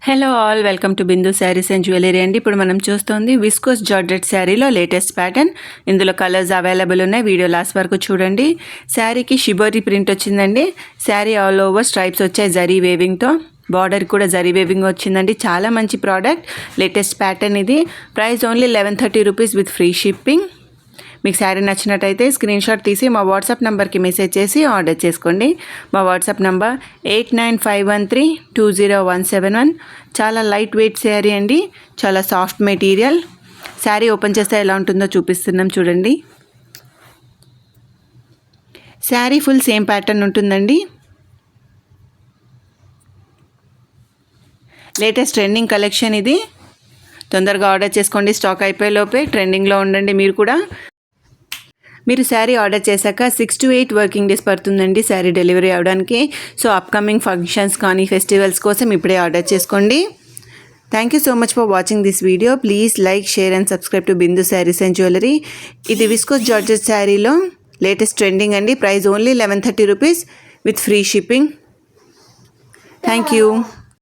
Hello all, welcome to Bindu saris and jewellery అండి. ఇప్పుడు మనం చూస్తుంది విస్కోస్ జార్జెట్ శారీలో లేటెస్ట్ ప్యాటర్న్. ఇందులో కలర్స్ అవైలబుల్ ఉన్నాయి. వీడియో లాస్ట్ వరకు చూడండి. శారీకి షిబోరి ప్రింట్ వచ్చిందండి. శారీ ఆల్ ఓవర్ స్ట్రైప్స్ వచ్చాయి జరీ వేవింగ్తో. బార్డర్ కూడా జరీ వేవింగ్ వచ్చిందండి. చాలా మంచి ప్రోడక్ట్, లేటెస్ట్ ప్యాటర్న్ ఇది. Price only 1130 rupees with free shipping. మీకు శారీ నచ్చినట్టయితే స్క్రీన్ షాట్ తీసి మా వాట్సాప్ నెంబర్కి మెసేజ్ చేసి ఆర్డర్ చేసుకోండి. మా వాట్సాప్ నెంబర్ 8951320171. చాలా లైట్ వెయిట్ శారీ అండి, చాలా సాఫ్ట్ మెటీరియల్. శారీ ఓపెన్ చేస్తే ఎలా ఉంటుందో చూపిస్తున్నాం చూడండి. శారీ ఫుల్ సేమ్ ప్యాటర్న్ ఉంటుందండి. లేటెస్ట్ ట్రెండింగ్ కలెక్షన్ ఇది. తొందరగా ఆర్డర్ చేసుకోండి, స్టాక్ అయిపోయే లోపే. ట్రెండింగ్లో ఉండండి మీరు కూడా. మీరు శారీ ఆర్డర్ చేశాక 6 to 8 వర్కింగ్ డేస్ పడుతుందండి శారీ డెలివరీ అవ్వడానికి. సో అప్కమింగ్ ఫంక్షన్స్ కానీ ఫెస్టివల్స్ కోసం ఇప్పుడే ఆర్డర్ చేసుకోండి. Thank you so much for watching this video. Please like, share and subscribe to Bindu saris and jewellery. ఇది విస్కోస్ జార్జెట్ శారీలో లేటెస్ట్ ట్రెండింగ్ అండి. Price only 1130 rupees with free shipping. Thank you.